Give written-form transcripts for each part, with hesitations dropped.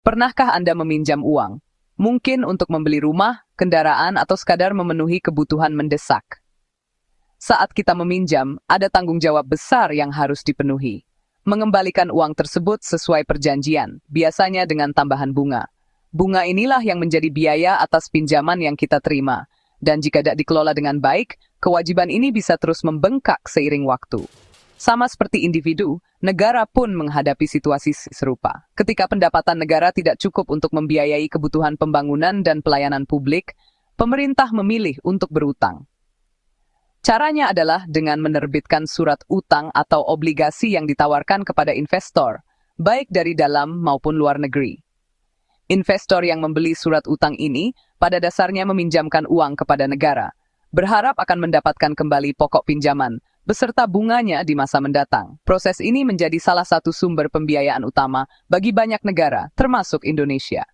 Pernahkah Anda meminjam uang? Mungkin untuk membeli rumah, kendaraan, atau sekadar memenuhi kebutuhan mendesak. Saat kita meminjam, ada tanggung jawab besar yang harus dipenuhi. Mengembalikan uang tersebut sesuai perjanjian, biasanya dengan tambahan bunga. Bunga inilah yang menjadi biaya atas pinjaman yang kita terima. Dan jika tidak dikelola dengan baik, kewajiban ini bisa terus membengkak seiring waktu. Sama seperti individu, negara pun menghadapi situasi serupa. Ketika pendapatan negara tidak cukup untuk membiayai kebutuhan pembangunan dan pelayanan publik, pemerintah memilih untuk berutang. Caranya adalah dengan menerbitkan surat utang atau obligasi yang ditawarkan kepada investor, baik dari dalam maupun luar negeri. Investor yang membeli surat utang ini pada dasarnya meminjamkan uang kepada negara, berharap akan mendapatkan kembali pokok pinjaman, beserta bunganya di masa mendatang. Proses ini menjadi salah satu sumber pembiayaan utama bagi banyak negara, termasuk Indonesia.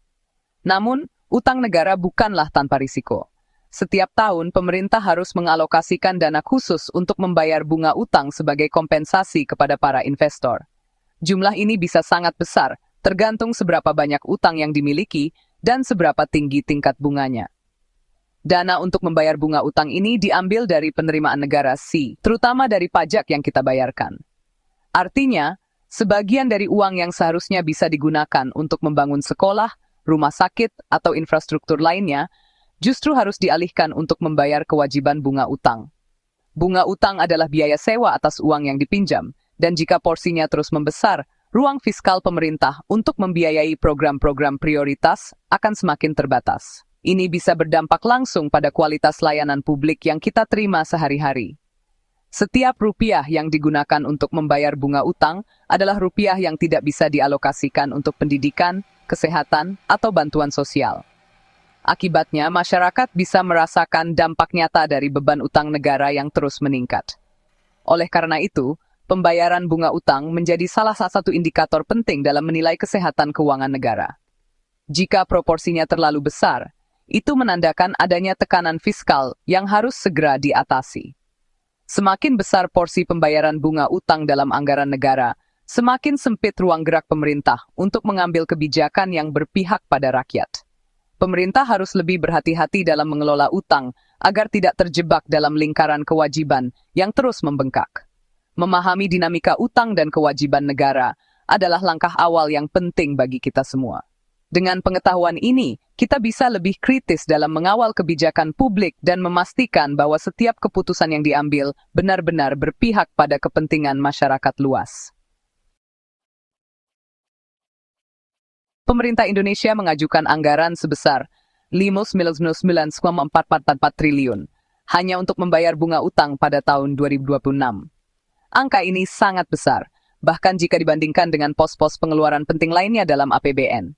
Namun, utang negara bukanlah tanpa risiko. Setiap tahun, pemerintah harus mengalokasikan dana khusus untuk membayar bunga utang sebagai kompensasi kepada para investor. Jumlah ini bisa sangat besar, tergantung seberapa banyak utang yang dimiliki dan seberapa tinggi tingkat bunganya. Dana untuk membayar bunga utang ini diambil dari penerimaan negara terutama dari pajak yang kita bayarkan. Artinya, sebagian dari uang yang seharusnya bisa digunakan untuk membangun sekolah, rumah sakit, atau infrastruktur lainnya, justru harus dialihkan untuk membayar kewajiban bunga utang. Bunga utang adalah biaya sewa atas uang yang dipinjam, dan jika porsinya terus membesar, ruang fiskal pemerintah untuk membiayai program-program prioritas akan semakin terbatas. Ini bisa berdampak langsung pada kualitas layanan publik yang kita terima sehari-hari. Setiap rupiah yang digunakan untuk membayar bunga utang adalah rupiah yang tidak bisa dialokasikan untuk pendidikan, kesehatan, atau bantuan sosial. Akibatnya, masyarakat bisa merasakan dampak nyata dari beban utang negara yang terus meningkat. Oleh karena itu, pembayaran bunga utang menjadi salah satu indikator penting dalam menilai kesehatan keuangan negara. Jika proporsinya terlalu besar, itu menandakan adanya tekanan fiskal yang harus segera diatasi. Semakin besar porsi pembayaran bunga utang dalam anggaran negara, semakin sempit ruang gerak pemerintah untuk mengambil kebijakan yang berpihak pada rakyat. Pemerintah harus lebih berhati-hati dalam mengelola utang agar tidak terjebak dalam lingkaran kewajiban yang terus membengkak. Memahami dinamika utang dan kewajiban negara adalah langkah awal yang penting bagi kita semua. Dengan pengetahuan ini, kita bisa lebih kritis dalam mengawal kebijakan publik dan memastikan bahwa setiap keputusan yang diambil benar-benar berpihak pada kepentingan masyarakat luas. Pemerintah Indonesia mengajukan anggaran sebesar 599,444 triliun hanya untuk membayar bunga utang pada tahun 2026. Angka ini sangat besar, bahkan jika dibandingkan dengan pos-pos pengeluaran penting lainnya dalam APBN.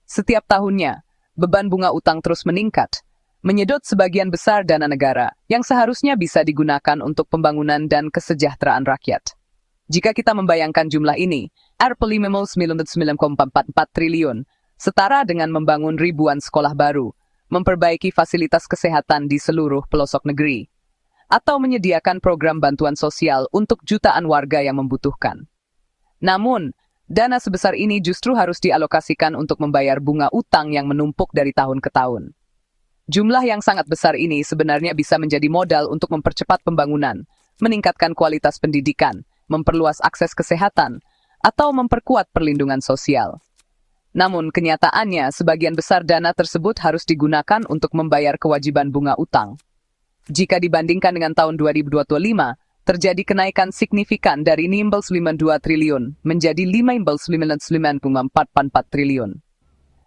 Setiap tahunnya, beban bunga utang terus meningkat, menyedot sebagian besar dana negara yang seharusnya bisa digunakan untuk pembangunan dan kesejahteraan rakyat. Jika kita membayangkan jumlah ini, Rp599,44 triliun, setara dengan membangun ribuan sekolah baru, memperbaiki fasilitas kesehatan di seluruh pelosok negeri, atau menyediakan program bantuan sosial untuk jutaan warga yang membutuhkan. Namun, dana sebesar ini justru harus dialokasikan untuk membayar bunga utang yang menumpuk dari tahun ke tahun. Jumlah yang sangat besar ini sebenarnya bisa menjadi modal untuk mempercepat pembangunan, meningkatkan kualitas pendidikan, memperluas akses kesehatan, atau memperkuat perlindungan sosial. Namun kenyataannya, sebagian besar dana tersebut harus digunakan untuk membayar kewajiban bunga utang. Jika dibandingkan dengan tahun 2025, terjadi kenaikan signifikan dari 5,92 triliun menjadi 5,99,44 triliun.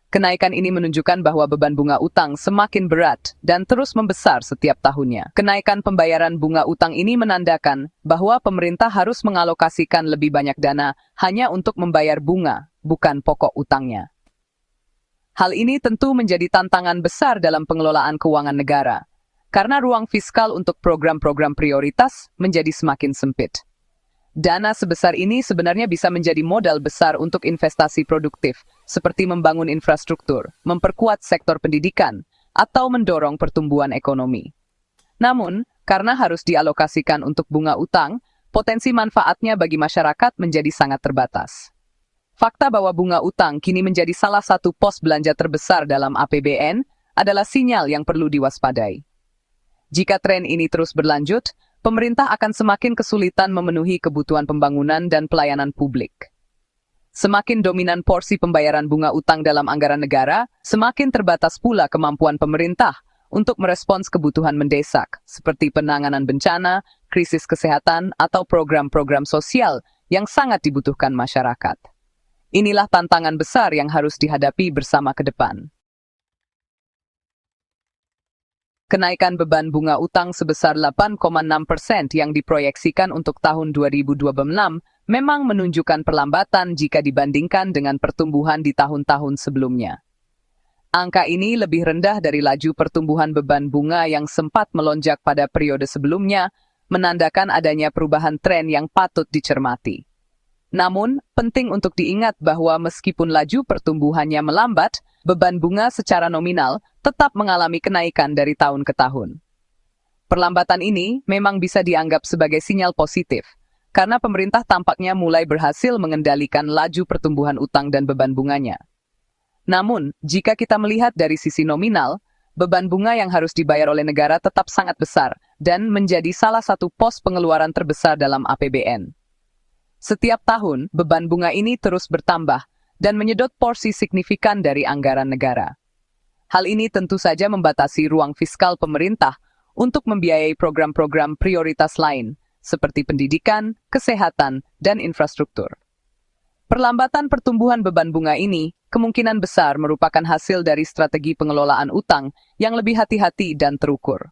Kenaikan ini menunjukkan bahwa beban bunga utang semakin berat dan terus membesar setiap tahunnya. Kenaikan pembayaran bunga utang ini menandakan bahwa pemerintah harus mengalokasikan lebih banyak dana hanya untuk membayar bunga, bukan pokok utangnya. Hal ini tentu menjadi tantangan besar dalam pengelolaan keuangan negara, karena ruang fiskal untuk program-program prioritas menjadi semakin sempit. Dana sebesar ini sebenarnya bisa menjadi modal besar untuk investasi produktif, seperti membangun infrastruktur, memperkuat sektor pendidikan, atau mendorong pertumbuhan ekonomi. Namun, karena harus dialokasikan untuk bunga utang, potensi manfaatnya bagi masyarakat menjadi sangat terbatas. Fakta bahwa bunga utang kini menjadi salah satu pos belanja terbesar dalam APBN adalah sinyal yang perlu diwaspadai. Jika tren ini terus berlanjut, pemerintah akan semakin kesulitan memenuhi kebutuhan pembangunan dan pelayanan publik. Semakin dominan porsi pembayaran bunga utang dalam anggaran negara, semakin terbatas pula kemampuan pemerintah untuk merespons kebutuhan mendesak, seperti penanganan bencana, krisis kesehatan, atau program-program sosial yang sangat dibutuhkan masyarakat. Inilah tantangan besar yang harus dihadapi bersama ke depan. Kenaikan beban bunga utang sebesar 8,6% yang diproyeksikan untuk tahun 2026 memang menunjukkan perlambatan jika dibandingkan dengan pertumbuhan di tahun-tahun sebelumnya. Angka ini lebih rendah dari laju pertumbuhan beban bunga yang sempat melonjak pada periode sebelumnya, menandakan adanya perubahan tren yang patut dicermati. Namun, penting untuk diingat bahwa meskipun laju pertumbuhannya melambat, beban bunga secara nominal tetap mengalami kenaikan dari tahun ke tahun. Perlambatan ini memang bisa dianggap sebagai sinyal positif, karena pemerintah tampaknya mulai berhasil mengendalikan laju pertumbuhan utang dan beban bunganya. Namun, jika kita melihat dari sisi nominal, beban bunga yang harus dibayar oleh negara tetap sangat besar dan menjadi salah satu pos pengeluaran terbesar dalam APBN. Setiap tahun, beban bunga ini terus bertambah dan menyedot porsi signifikan dari anggaran negara. Hal ini tentu saja membatasi ruang fiskal pemerintah untuk membiayai program-program prioritas lain, seperti pendidikan, kesehatan, dan infrastruktur. Perlambatan pertumbuhan beban bunga ini kemungkinan besar merupakan hasil dari strategi pengelolaan utang yang lebih hati-hati dan terukur.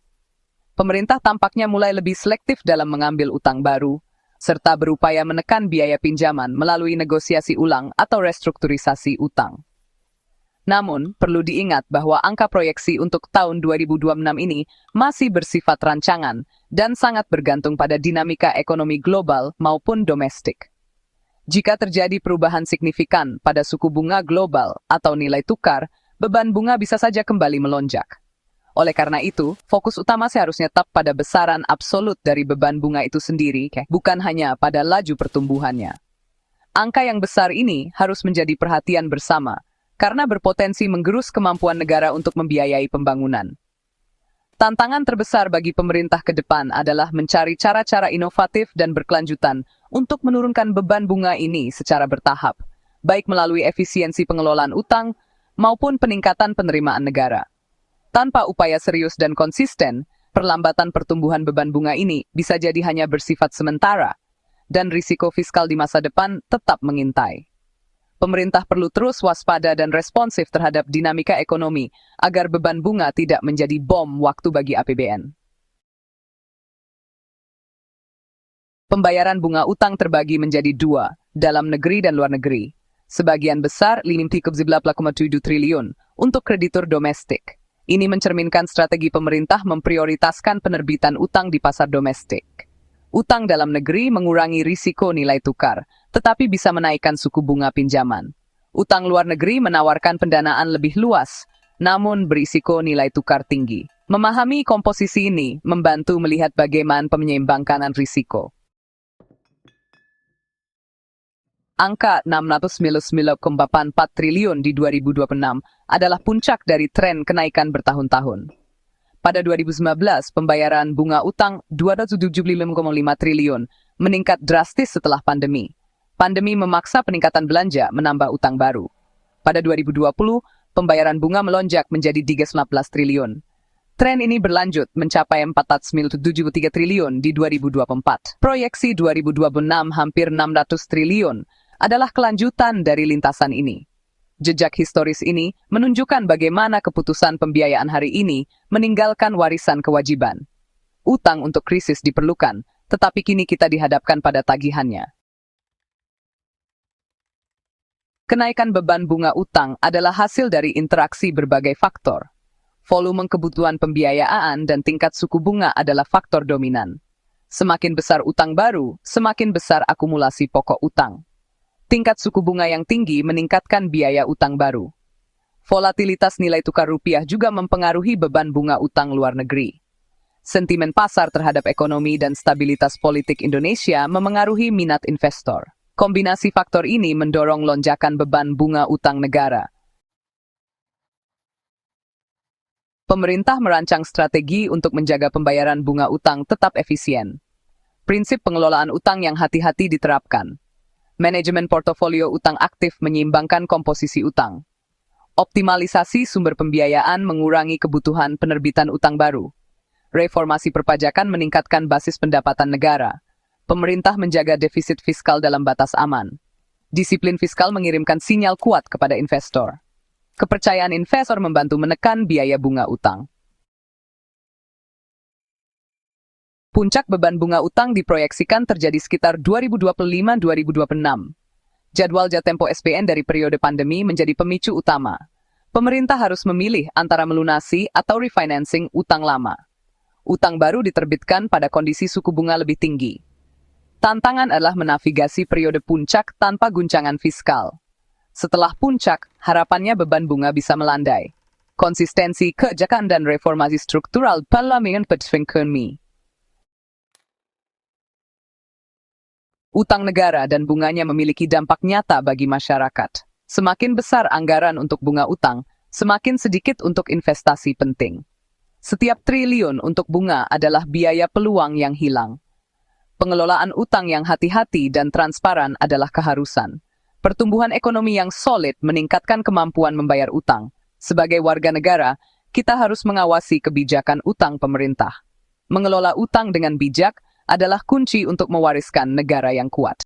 Pemerintah tampaknya mulai lebih selektif dalam mengambil utang baru, serta berupaya menekan biaya pinjaman melalui negosiasi ulang atau restrukturisasi utang. Namun, perlu diingat bahwa angka proyeksi untuk tahun 2026 ini masih bersifat rancangan dan sangat bergantung pada dinamika ekonomi global maupun domestik. Jika terjadi perubahan signifikan pada suku bunga global atau nilai tukar, beban bunga bisa saja kembali melonjak. Oleh karena itu, fokus utama seharusnya tetap pada besaran absolut dari beban bunga itu sendiri, bukan hanya pada laju pertumbuhannya. Angka yang besar ini harus menjadi perhatian bersama, karena berpotensi menggerus kemampuan negara untuk membiayai pembangunan. Tantangan terbesar bagi pemerintah ke depan adalah mencari cara-cara inovatif dan berkelanjutan untuk menurunkan beban bunga ini secara bertahap, baik melalui efisiensi pengelolaan utang maupun peningkatan penerimaan negara. Tanpa upaya serius dan konsisten, perlambatan pertumbuhan beban bunga ini bisa jadi hanya bersifat sementara, dan risiko fiskal di masa depan tetap mengintai. Pemerintah perlu terus waspada dan responsif terhadap dinamika ekonomi agar beban bunga tidak menjadi bom waktu bagi APBN. Pembayaran bunga utang terbagi menjadi dua, dalam negeri dan luar negeri. Sebagian besar, 5,7 triliun, untuk kreditur domestik. Ini mencerminkan strategi pemerintah memprioritaskan penerbitan utang di pasar domestik. Utang dalam negeri mengurangi risiko nilai tukar, tetapi bisa menaikkan suku bunga pinjaman. Utang luar negeri menawarkan pendanaan lebih luas, namun berisiko nilai tukar tinggi. Memahami komposisi ini membantu melihat bagaimana penyeimbangkan risiko. Angka 699,4 triliun di 2026 adalah puncak dari tren kenaikan bertahun-tahun. Pada 2019, pembayaran bunga utang 275,5 triliun meningkat drastis setelah pandemi. Pandemi memaksa peningkatan belanja menambah utang baru. Pada 2020, pembayaran bunga melonjak menjadi 319 triliun. Tren ini berlanjut mencapai 473 triliun di 2024. Proyeksi 2026 hampir 600 triliun adalah kelanjutan dari lintasan ini. Jejak historis ini menunjukkan bagaimana keputusan pembiayaan hari ini meninggalkan warisan kewajiban. Utang untuk krisis diperlukan, tetapi kini kita dihadapkan pada tagihannya. Kenaikan beban bunga utang adalah hasil dari interaksi berbagai faktor. Volume kebutuhan pembiayaan dan tingkat suku bunga adalah faktor dominan. Semakin besar utang baru, semakin besar akumulasi pokok utang. Tingkat suku bunga yang tinggi meningkatkan biaya utang baru. Volatilitas nilai tukar rupiah juga mempengaruhi beban bunga utang luar negeri. Sentimen pasar terhadap ekonomi dan stabilitas politik Indonesia memengaruhi minat investor. Kombinasi faktor ini mendorong lonjakan beban bunga utang negara. Pemerintah merancang strategi untuk menjaga pembayaran bunga utang tetap efisien. Prinsip pengelolaan utang yang hati-hati diterapkan. Manajemen portofolio utang aktif menyeimbangkan komposisi utang. Optimalisasi sumber pembiayaan mengurangi kebutuhan penerbitan utang baru. Reformasi perpajakan meningkatkan basis pendapatan negara. Pemerintah menjaga defisit fiskal dalam batas aman. Disiplin fiskal mengirimkan sinyal kuat kepada investor. Kepercayaan investor membantu menekan biaya bunga utang. Puncak beban bunga utang diproyeksikan terjadi sekitar 2025-2026. Jadwal Jatempo SBN dari periode pandemi menjadi pemicu utama. Pemerintah harus memilih antara melunasi atau refinancing utang lama. Utang baru diterbitkan pada kondisi suku bunga lebih tinggi. Tantangan adalah menavigasi periode puncak tanpa guncangan fiskal. Setelah puncak, harapannya beban bunga bisa melandai. Konsistensi kebijakan dan reformasi struktural parlemen penting. Utang negara dan bunganya memiliki dampak nyata bagi masyarakat. Semakin besar anggaran untuk bunga utang, semakin sedikit untuk investasi penting. Setiap triliun untuk bunga adalah biaya peluang yang hilang. Pengelolaan utang yang hati-hati dan transparan adalah keharusan. Pertumbuhan ekonomi yang solid meningkatkan kemampuan membayar utang. Sebagai warga negara, kita harus mengawasi kebijakan utang pemerintah. Mengelola utang dengan bijak adalah kunci untuk mewariskan negara yang kuat.